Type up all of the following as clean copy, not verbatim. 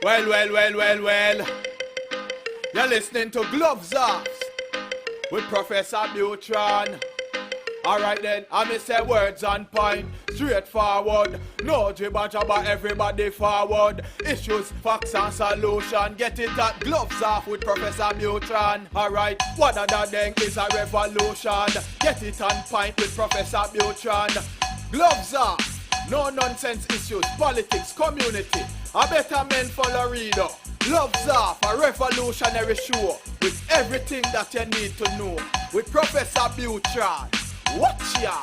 Well. You're listening to Gloves Off with Professor Buitrón. Alright then, I may say words on point, straightforward. No jibber jabber, everybody forward. Issues, facts and solution. Get it at Gloves Off with Professor Buitrón. Alright, what other thing is a revolution? Get it on point with Professor Buitrón. Gloves Off, no nonsense issues, politics, community. A better men for Laredo. Gloves Off, a revolutionary show with everything that you need to know. With Professor Buitrón. Watch ya!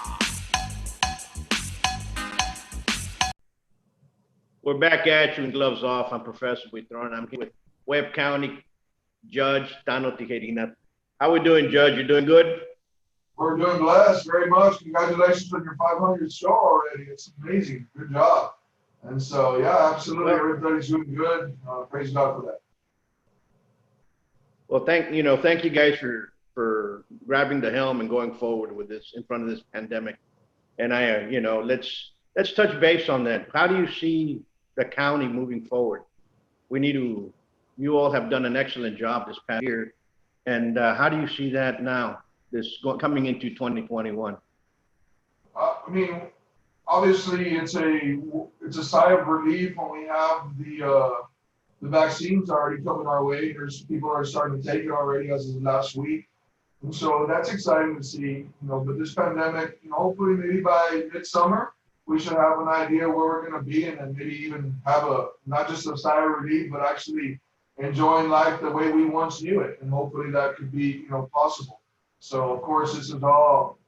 We're back at you in Gloves Off. I'm Professor Buitrón. I'm here with Webb County Judge Tano Tijerina. How we doing, Judge? You doing good? We're doing blessed very much. Congratulations on your 500th show already. It's amazing. Good job. And so, yeah, absolutely. Everybody's doing good. Praise God for that. Well, thank you guys for grabbing the helm and going forward with this in front of this pandemic. And let's touch base on that. How do you see the county moving forward? You all have done an excellent job this past year. And how do you see that now, coming into 2021? Obviously it's a sigh of relief when we have the vaccines already coming our way. There's people are starting to take it already as of last week. And so that's exciting to see, but this pandemic, hopefully maybe by midsummer, we should have an idea where we're going to be and then maybe even have not just a sigh of relief, but actually enjoying life the way we once knew it. And hopefully that could be, possible. So of course, this is all,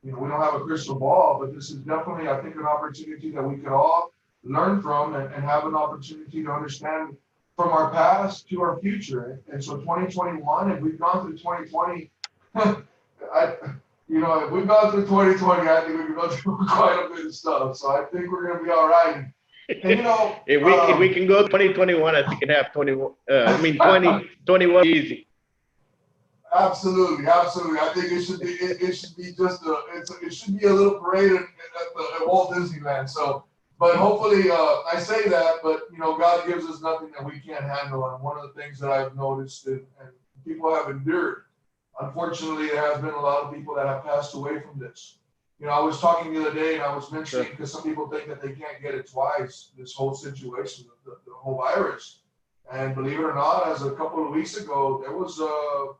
we don't have a crystal ball, but this is definitely, I think, an opportunity that we could all learn from and have an opportunity to understand from our past to our future. And so 2021, if we've gone through 2020, if we've gone through 2020, I think we've gone through quite a bit of stuff. So I think we're going to be all right. And, if we can go 2021, I think it have 2021 easy. Absolutely. I think it should be it should be a little parade at Walt Disneyland. So, but hopefully, I say that, but God gives us nothing that we can't handle. And one of the things that I've noticed and people have endured. Unfortunately, there has been a lot of people that have passed away from this. I was talking the other day and I was mentioning, because some people think that they can't get it twice, this whole situation, the whole virus. And believe it or not, as a couple of weeks ago, there was a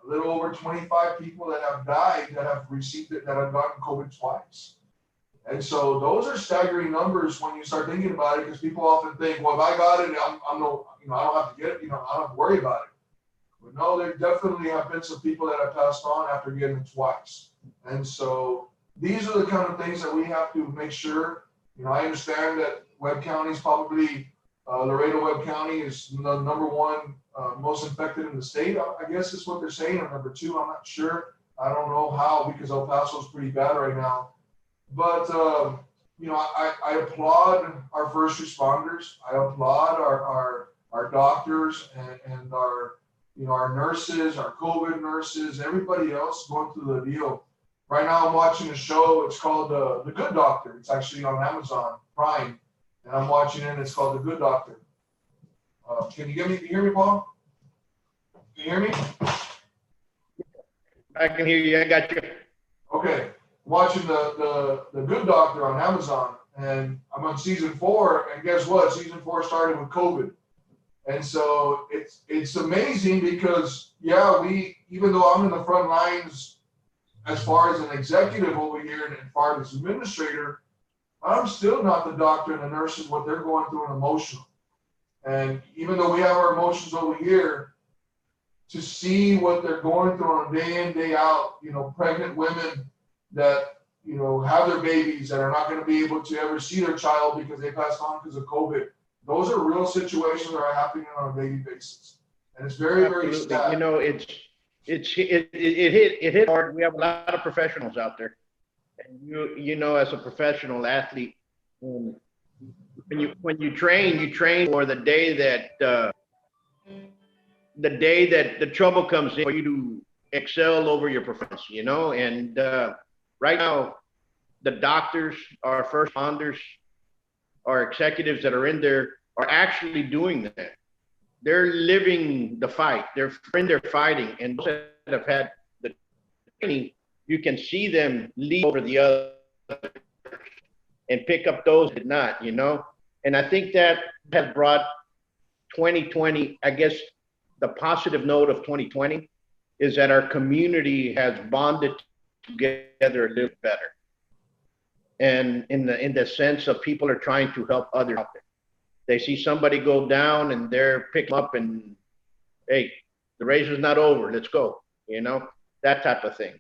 little over 25 people that have died that have received it, that have gotten COVID twice. And so those are staggering numbers when you start thinking about it, because people often think, well, if I got it, I don't have to get it, I don't have to worry about it. But no, there definitely have been some people that have passed on after getting it twice. And so these are the kind of things that we have to make sure. I understand that Webb County is probably, Laredo Webb County is the number one most infected in the state, I guess is what they're saying, or number two, I'm not sure. I don't know how, because El Paso is pretty bad right now. But, I applaud our first responders. I applaud our doctors and our nurses, our COVID nurses, everybody else going through the deal. Right now I'm watching a show, it's called The Good Doctor. It's actually on Amazon Prime, and I'm watching it, and it's called The Good Doctor. Can you hear me, Paul? Can you hear me? I can hear you, I got you. Okay, watching the Good Doctor on Amazon, and I'm on season 4, and guess what? Season 4 started with COVID. And so it's amazing because, even though I'm in the front lines as far as an executive over here and as far as administrator, I'm still not the doctor and the nurses, what they're going through and emotional. And even though we have our emotions over here, to see what they're going through on a day in, day out, pregnant women that, have their babies that are not going to be able to ever see their child because they passed on because of COVID. Those are real situations that are happening on a daily basis. And it's very, very sad. It hit hard. We have a lot of professionals out there. And as a professional athlete, when you train for the day that the trouble comes in for you to excel over your profession, and right now the doctors, our first responders, our executives that are in there, are actually doing that. They're living the fight. They're in their fighting, and those that have had the training, you can see them lead over the others and pick up those that did not, you know? And I think that has brought 2020, I guess the positive note of 2020 is that our community has bonded together a little better. And in the sense of people are trying to help others out there. They see somebody go down and they're picking up and, hey, the race is not over, let's go, you know, that type of thing.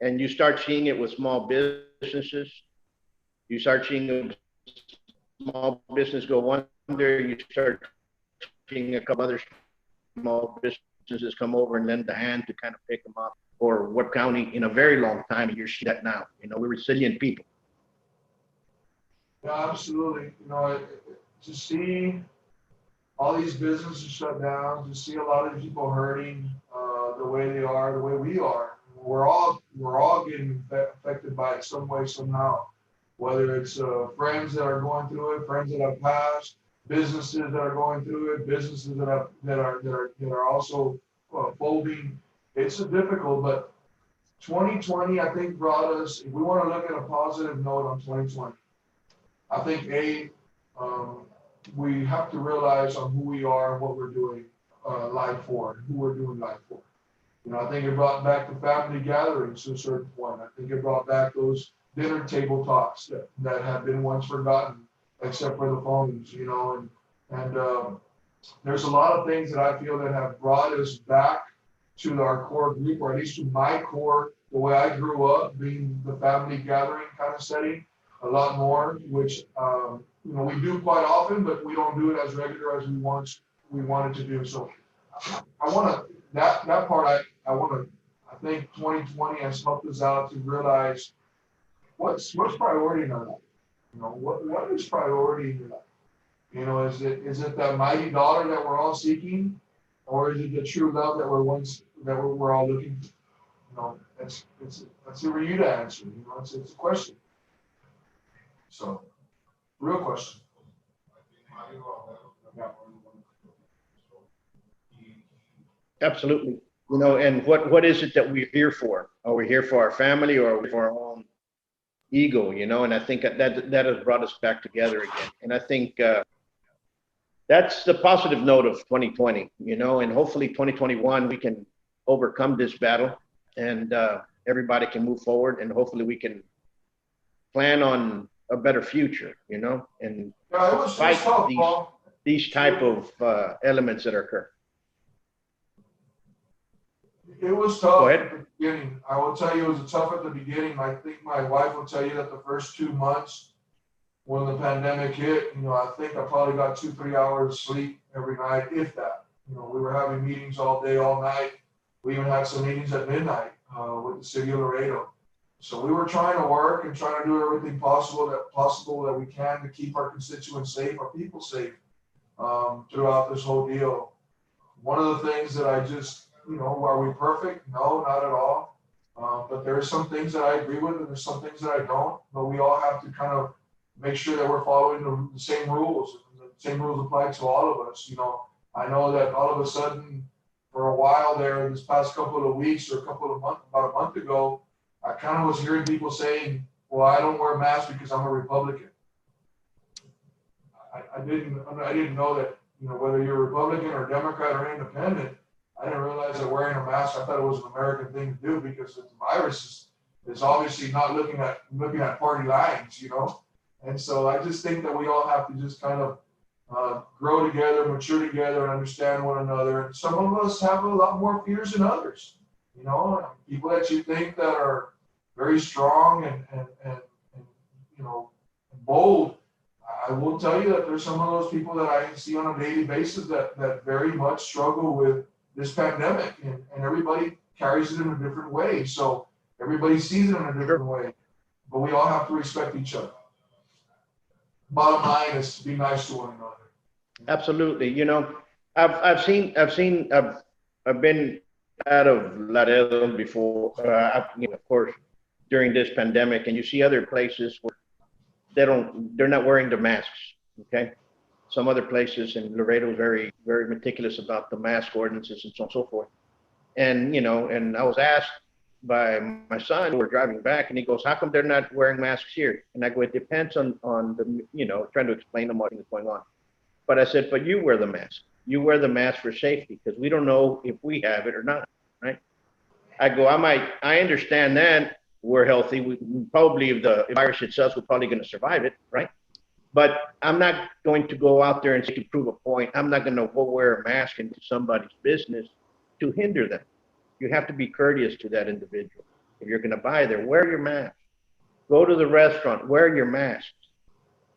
And you start seeing it with small businesses. You start seeing a small business go under, you start seeing a couple other small businesses come over and lend a hand to kind of pick them up. Or Webb County in a very long time, and you're seeing that now. You know, we're resilient people. Yeah, absolutely. You know, to see all these businesses shut down, to see a lot of people hurting the way they are, the way we are, we're all getting affected by it some way, somehow. Whether it's friends that are going through it, friends that have passed, businesses that are going through it, businesses that are also folding. It's difficult, but 2020, I think, brought us, if we want to look at a positive note on 2020, I think, we have to realize on who we are and what we're doing life for, and who we're doing life for. You know, I think it brought back the family gatherings to a certain point. I think it brought back those dinner table talks that have been once forgotten, except for the phones, you know, and there's a lot of things that I feel that have brought us back to our core group, or at least to my core, the way I grew up, being the family gathering kind of setting, a lot more, which, you know, we do quite often, but we don't do it as regular as we wanted to do. So I want to, that part, I think 2020 has helped us out to realize what's priority in our life. You know, what is priority in your life? You know, is it that mighty dollar that we're all seeking, or is it the true love that we're all looking for? You know, that's for you to answer. You know, it's a question. So, real question. Yeah. Absolutely. You know, and what is it that we're here for? Are we here for our family, or are we for our own ego? You know, and I think that has brought us back together again. And I think that's the positive note of 2020, you know, and hopefully 2021, we can overcome this battle, and everybody can move forward, and hopefully we can plan on a better future, you know, and fight these type of elements that occur. It was tough Go at ahead. the beginning. I will tell you it was tough at the beginning. I think my wife will tell you that the first 2 months when the pandemic hit, you know, I think I probably got 2-3 hours sleep every night, if that. You know, we were having meetings all day, all night. We even had some meetings at midnight with the city of Laredo. So we were trying to work and trying to do everything possible that we can to keep our constituents safe, our people safe throughout this whole deal. One of the things that I just, you know, are we perfect? No, not at all. But there are some things that I agree with, and there's some things that I don't. But we all have to kind of make sure that we're following the same rules. The same rules apply to all of us. You know, I know that all of a sudden, for a while there, this past couple of weeks or about a month ago, I kind of was hearing people saying, "Well, I don't wear a mask because I'm a Republican." I didn't know that, you know, whether you're Republican or Democrat or independent. I didn't realize that wearing a mask, I thought it was an American thing to do, because the virus is obviously not looking at party lines, you know? And so I just think that we all have to just kind of grow together, mature together, and understand one another. And some of us have a lot more fears than others, you know? People that you think that are very strong and you know, bold. I will tell you that there's some of those people that I see on a daily basis that very much struggle with this pandemic, and everybody carries it in a different way. So everybody sees it in a different way, but we all have to respect each other. Bottom line is to be nice to one another. Absolutely. You know, I've been out of Laredo before, you know, of course, during this pandemic, and you see other places where they're not wearing the masks. Okay. some other places, and Laredo is very, very meticulous about the mask ordinances and so on and so forth. And, you know, and I was asked by my son, we're driving back, and he goes, how come they're not wearing masks here? And I go, it depends on the, you know, trying to explain to him what's going on. But I said, but you wear the mask. You wear the mask for safety, because we don't know if we have it or not, right? I go, I understand that we're healthy. We probably, if the virus itself, we're probably going to survive it, right? But I'm not going to go out there and say, to prove a point, I'm not going to go wear a mask into somebody's business to hinder them. You have to be courteous to that individual. If you're going to buy there, wear your mask. Go to the restaurant, wear your mask.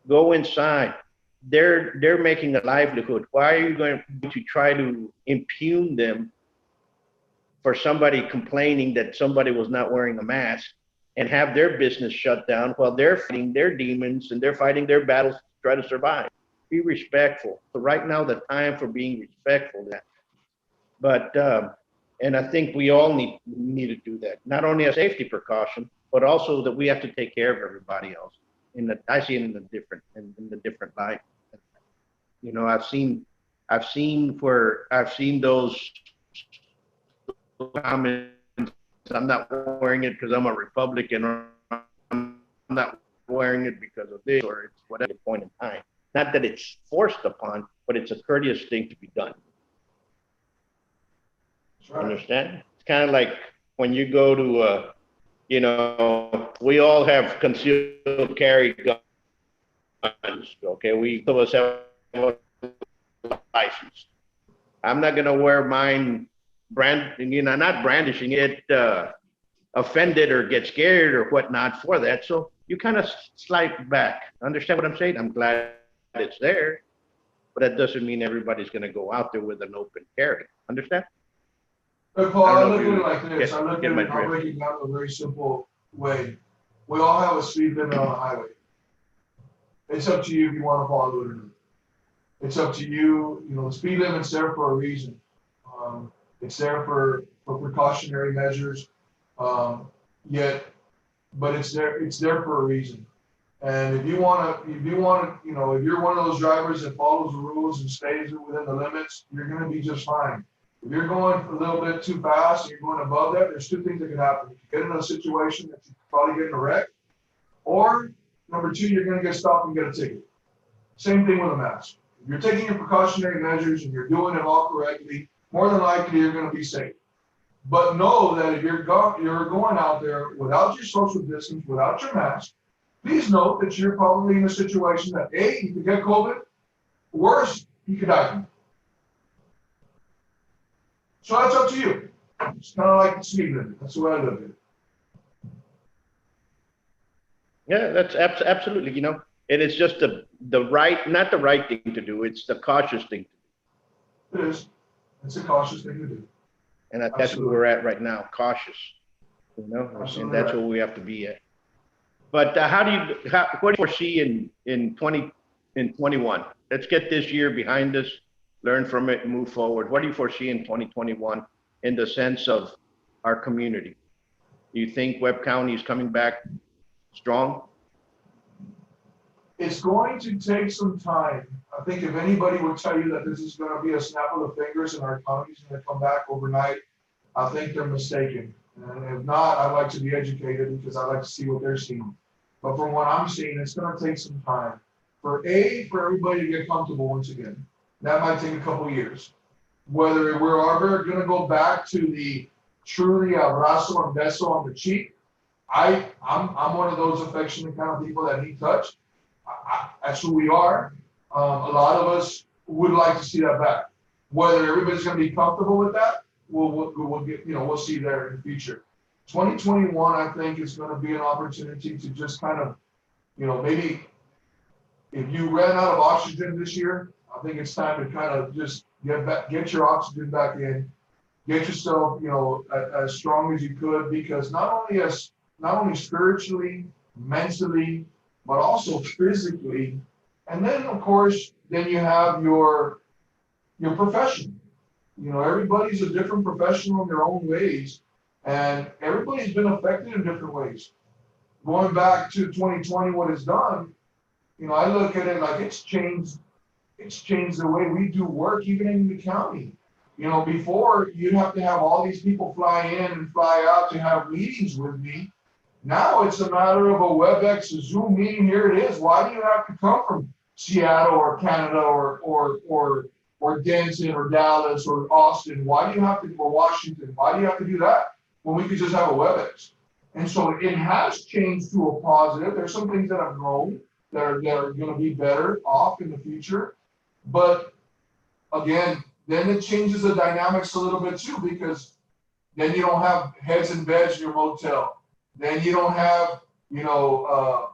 Go inside. They're making a livelihood. Why are you going to try to impugn them for somebody complaining that somebody was not wearing a mask and have their business shut down while they're fighting their demons and they're fighting their battles to try to survive? Be respectful. So right now, the time for being respectful. But and I think we all need to do that. Not only a safety precaution, but also that we have to take care of everybody else. I see it in the different light. You know, I've seen those comments. I'm not wearing it because I'm a Republican, or I'm not wearing it because of this, or it's whatever point in time. Not that it's forced upon, but it's a courteous thing to be done. Right. Understand? It's kind of like when you go to, you know, we all have concealed carry guns. Okay, we some of us have a license. I'm not gonna wear mine not brandishing it, offended or get scared or whatnot for that. So you kind of slide back. Understand what I'm saying? I'm glad it's there, but that doesn't mean everybody's gonna go out there with an open carry. Understand? But Paul, I look at it like this. I'll break it down in a very simple way. We all have a speed limit on the highway. It's up to you if you want to follow it or not. It's up to you. You know, the speed limit's there for a reason. It's there for precautionary measures. But it's there for a reason. And if you want to, you know, if you're one of those drivers that follows the rules and stays within the limits, you're going to be just fine. If you're going a little bit too fast and you're going above that, there's two things that can happen. You get in a situation that you probably get in a wreck, or number two, you're going to get stopped and get a ticket. Same thing with a mask. If you're taking your precautionary measures and you're doing it all correctly, more than likely you're going to be safe. But know that if you're going out there without your social distance, without your mask, please note that you're probably in a situation that A, you could get COVID, worse, you could die from it. So that's up to you. It's kind of like the speed limit. That's the way I look at it. Yeah, that's absolutely, you know, and it's just the right, not the right thing to do. It's the cautious thing to do. It is. It's a cautious thing to do. And that's where we're at right now, cautious, you know, and that's where we have to be at. But what do you foresee in 2021? Let's get this year behind us, learn from it, and move forward. What do you foresee in 2021 in the sense of our community? Do you think Webb County is coming back strong? It's going to take some time. I think if anybody would tell you that this is going to be a snap of the fingers and our economy is going to come back overnight, I think they're mistaken. And if not, I'd like to be educated because I like to see what they're seeing. But from what I'm seeing, it's going to take some time for everybody to get comfortable once again. That might take a couple of years. Whether we're ever going to go back to the truly abrazo and beso on the cheek, I'm one of those affectionate kind of people that need touch. That's who we are. A lot of us would like to see that back. Whether everybody's going to be comfortable with that, we'll get, you know, we'll see there in the future. 2021, I think, is going to be an opportunity to just kind of, you know, maybe if you ran out of oxygen this year, I think it's time to kind of just get your oxygen back in, get yourself, you know, as strong as you could, because not only spiritually, mentally, but also physically, and then of course, then you have your profession. You know, everybody's a different professional in their own ways, and everybody's been affected in different ways. Going back to 2020, what it's done, you know, I look at it like it's changed it's changed the way we do work, even in the county. You know, before you'd have to have all these people fly in and fly out to have meetings with me. Now it's a matter of a WebEx, a Zoom meeting. Here it is. Why do you have to come from Seattle or Canada or Denton or Dallas or Austin? Why do you have to, or Washington? Why do you have to do that when we could just have a WebEx? And so it has changed to a positive. There's some things that have grown that are going to be better off in the future. But again, then it changes the dynamics a little bit too, because then you don't have heads and beds in your motel. Then you don't have, you know,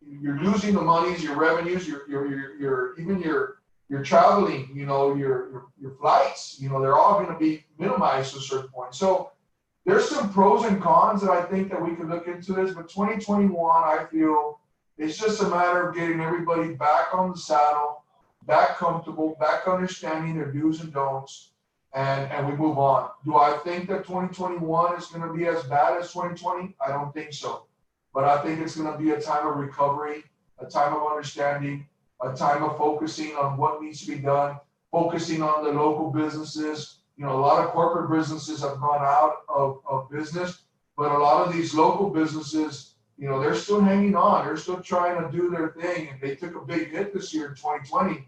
you're losing the monies, your revenues, your traveling, you know, your flights, you know, they're all going to be minimized to a certain point. So there's some pros and cons that I think that we can look into this, but 2021, I feel it's just a matter of getting everybody back on the saddle, back comfortable, back understanding their do's and don'ts, and we move on. Do I think that 2021 is going to be as bad as 2020? I don't think so. But I think it's going to be a time of recovery, a time of understanding, a time of focusing on what needs to be done, focusing on the local businesses. You know, a lot of corporate businesses have gone out of business, but a lot of these local businesses, you know, they're still hanging on. They're still trying to do their thing, and they took a big hit this year in 2020.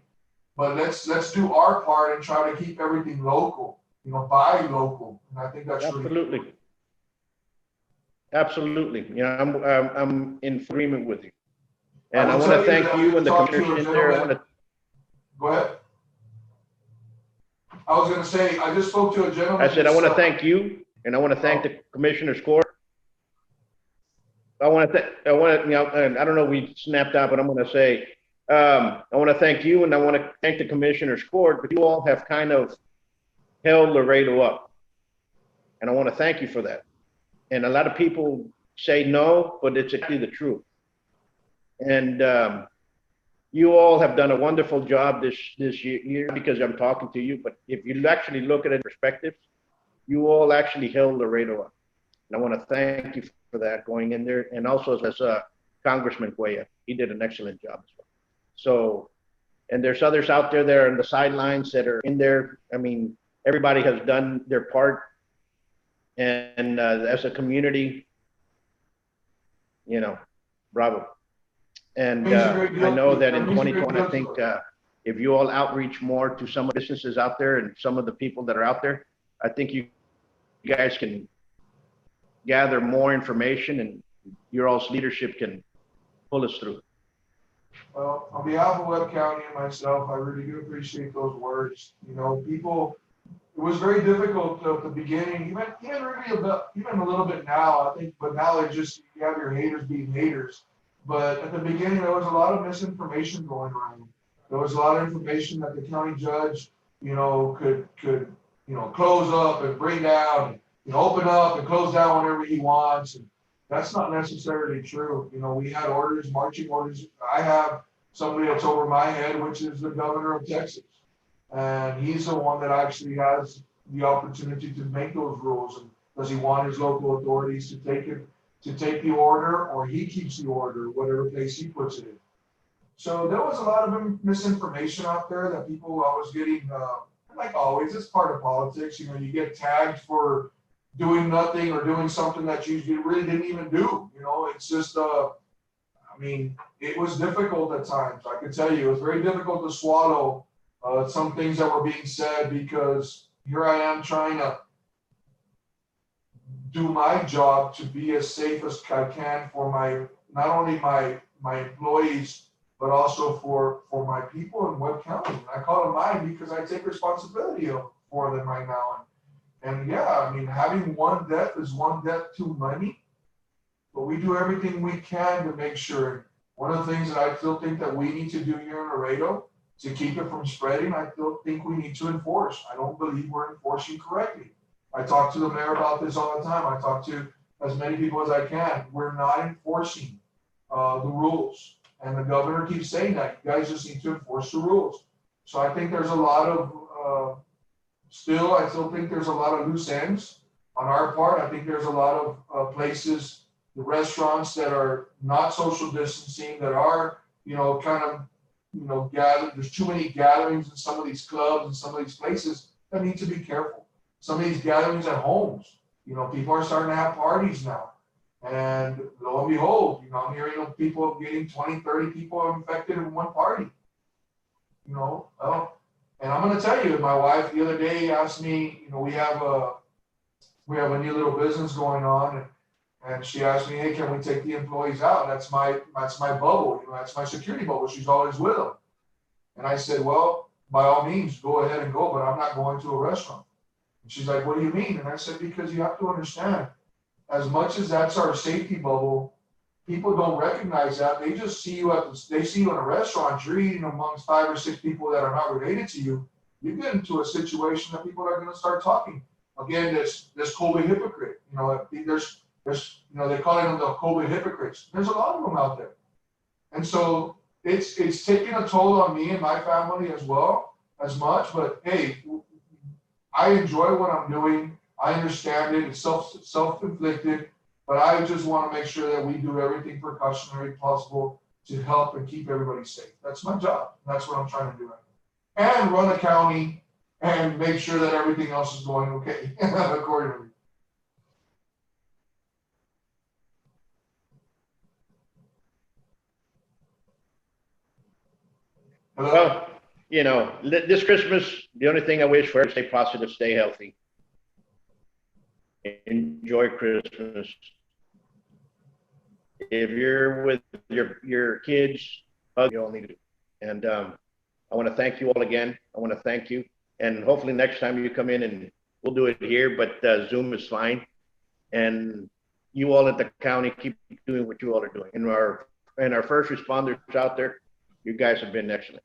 But let's do our part and try to keep everything local, you know, buy local. And I think that's Absolutely. really Absolutely. You know, I'm in agreement with you. And I will want to tell thank that you we and the talked to a commission there. I want gentleman- to, Go ahead. I was going to say, I just spoke to a gentleman. I said, I want to thank you, and I want to thank the commissioner's court. I want to, you know, and I don't know, we snapped out, but I'm going to say, I want to thank you, and I want to thank the commissioner's court, but you all have kind of held Laredo up. And I want to thank you for that. And a lot of people say no, but it's actually the truth. And you all have done a wonderful job this year, because I'm talking to you, but if you actually look at it in perspective, you all actually held Laredo up. And I want to thank you for that going in there. And also as Congressman Cuellar, he did an excellent job as well. So, and there's others out there that are on the sidelines that are in there. I mean, everybody has done their part. And as a community, you know, bravo. And I know that in 2020, I think if you all outreach more to some of the businesses out there and some of the people that are out there, I think you guys can gather more information, and your all's leadership can pull us through. Well, on behalf of Webb County and myself, I really do appreciate those words. You know, people, it was very difficult at the beginning, even a little bit now, I think, but now it's just, you have your haters being haters. But at the beginning, there was a lot of misinformation going around. There was a lot of information that the county judge, you know, could, you know, close up and bring down, and, you know, open up and close down whenever he wants. And that's not necessarily true. You know, we had orders, marching orders. I have somebody that's over my head, which is the governor of Texas. And he's the one that actually has the opportunity to make those rules. And does he want his local authorities to take the order, or he keeps the order, whatever place he puts it in? So there was a lot of misinformation out there that people I was getting, like always, it's part of politics. You know, you get tagged for doing nothing or doing something that you really didn't even do. You know, it's just, I mean, it was difficult at times. I can tell you, it was very difficult to swallow some things that were being said, because here I am trying to do my job to be as safe as I can for not only my employees, but also for my people in Webb County. I call them mine because I take responsibility for them right now. And yeah, I mean, having one death is one death too many, but we do everything we can to make sure. One of the things that I still think that we need to do here in Laredo to keep it from spreading, I still think we need to enforce. I don't believe we're enforcing correctly. I talk to the mayor about this all the time. I talk to as many people as I can. We're not enforcing the rules. And the governor keeps saying that. You guys just need to enforce the rules. So I think there's a lot of, I still think there's a lot of loose ends on our part. I think there's a lot of places, the restaurants that are not social distancing, that are, you know, kind of there's too many gatherings in some of these clubs and some of these places that need to be careful. Some of these gatherings at homes, people are starting to have parties now. And lo and behold, I'm hearing of people getting 20, 30 people infected in one party. And I'm going to tell you, my wife the other day asked me, we have a new little business going on, and she asked me, hey, can we take the employees out? That's my bubble, that's my security bubble. She's always with them. And I said, well, by all means, go ahead and go, but I'm not going to a restaurant. And she's like, what do you mean? And I said, because you have to understand, as much as that's our safety bubble, people don't recognize that. They just see you they see you in a restaurant, you're eating amongst 5 or 6 people that are not related to you. You get into a situation that people are going to start talking. Again, this COVID hypocrite, there's they call them the COVID hypocrites. There's a lot of them out there. And so it's taking a toll on me and my family as well, as much, but hey, I enjoy what I'm doing. I understand it. It's self-inflicted, but I just want to make sure that we do everything precautionary possible to help and keep everybody safe. That's my job. That's what I'm trying to do right now. And run a county and make sure that everything else is going okay accordingly. Well, this Christmas, the only thing I wish for is stay positive, stay healthy. Enjoy Christmas. If you're with your kids, you all need to do. And I want to thank you all again. I want to thank you. And hopefully next time you come in, and we'll do it here, but Zoom is fine. And you all at the county, keep doing what you all are doing. And our first responders out there, you guys have been excellent.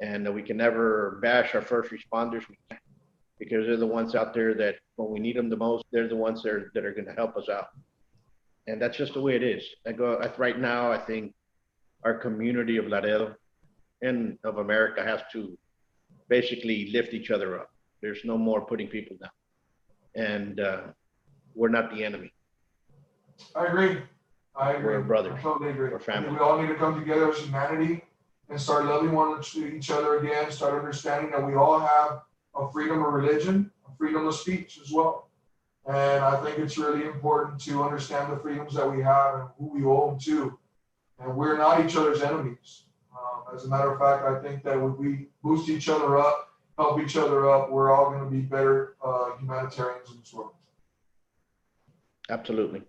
And we can never bash our first responders, because they're the ones out there that when we need them the most, they're the ones that are going to help us out. And that's just the way it is. Right now, I think our community of Laredo and of America has to basically lift each other up. There's no more putting people down. And we're not the enemy. I agree. We're brothers. I totally agree. We're family. We all need to come together as humanity and start loving each other again, start understanding that we all have a freedom of religion, a freedom of speech as well. And I think it's really important to understand the freedoms that we have and who we owe them to. And we're not each other's enemies. As a matter of fact, I think that when we boost each other up, help each other up, we're all going to be better humanitarians in this world. Absolutely.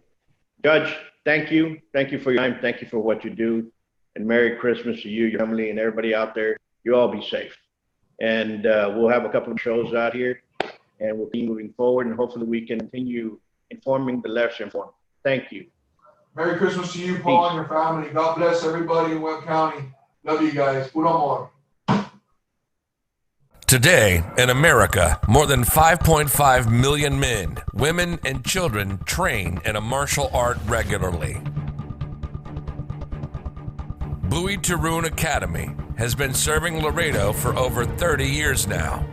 Judge, thank you. Thank you for your time. Thank you for what you do. And Merry Christmas to you, your family, and everybody out there. You all be safe. And we'll have a couple of shows out here, and we'll be moving forward, and hopefully we can continue informing the less informed. Thank you. Merry Christmas to you, Paul, and your family. God bless everybody in Webb County. Love you guys. Puro amor. Today, in America, more than 5.5 million men, women, and children train in a martial art regularly. Buitron Academy has been serving Laredo for over 30 years now.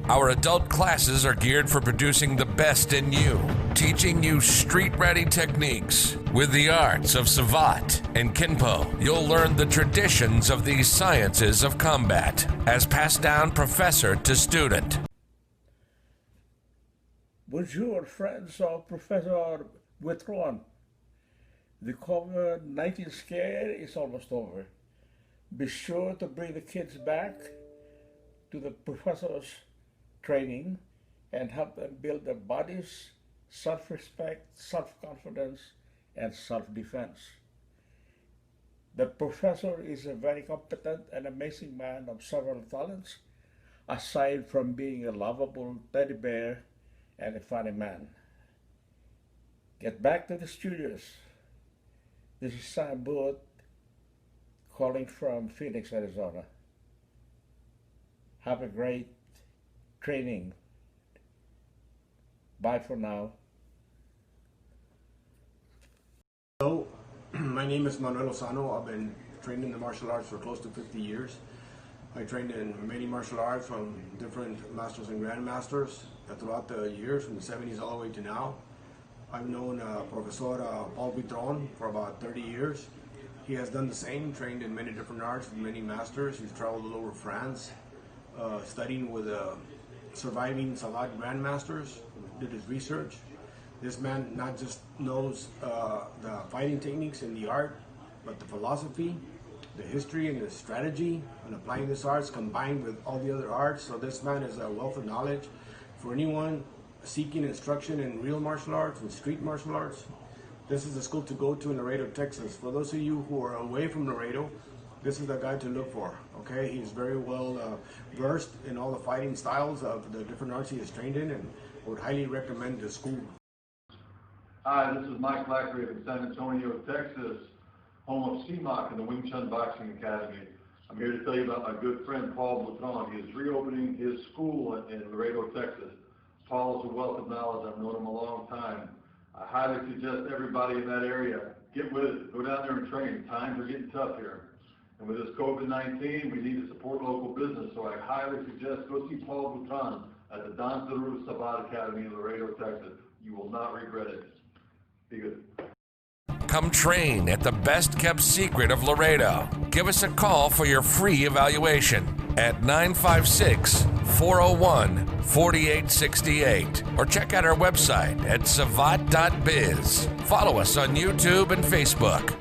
Our adult classes are geared for producing the best in you, teaching you street-ready techniques. With the arts of Savate and Kinpo, you'll learn the traditions of these sciences of combat, as passed down professor to student. Bonjour, friends of Professeur Buitrón. The COVID-19 scare is almost over. Be sure to bring the kids back to the professor's training and help them build their bodies, self-respect, self-confidence, and self-defense. The professor is a very competent and amazing man of several talents, aside from being a lovable teddy bear and a funny man. Get back to the studios. This is Sam Booth calling from Phoenix, Arizona. Have a great training. Bye for now. Hello, my name is Manuel Lozano. I've been trained in the martial arts for close to 50 years. I trained in many martial arts from different masters and grandmasters throughout the years, from the 70s all the way to now. I've known Professor Buitrón for about 30 years. He has done the same, trained in many different arts with many masters. He's traveled all over France, studying with surviving Salat grandmasters, did his research. This man not just knows the fighting techniques and the art, but the philosophy, the history and the strategy, and applying this arts combined with all the other arts. So this man is a wealth of knowledge for anyone seeking instruction in real martial arts and street martial arts. This is the school to go to in Laredo, Texas. For those of you who are away from Laredo, this is the guy to look for, okay? He's very well versed in all the fighting styles of the different arts he is trained in, and I would highly recommend the school. Hi, this is Mike Blackery from San Antonio, Texas, home of CMOC and the Wing Chun Boxing Academy. I'm here to tell you about my good friend Paul Buitron. He is reopening his school in Laredo, Texas. Paul is a wealth of knowledge. I've known him a long time. I highly suggest everybody in that area get with it. Go down there and train. Times are getting tough here. And with this COVID-19, we need to support local business. So I highly suggest go see Paul Buitrón at the Don Zerou Sabat Academy in Laredo, Texas. You will not regret it. Be good. Come train at the best kept secret of Laredo. Give us a call for your free evaluation at 956-401-4868 or check out our website at savat.biz. Follow us on YouTube and Facebook.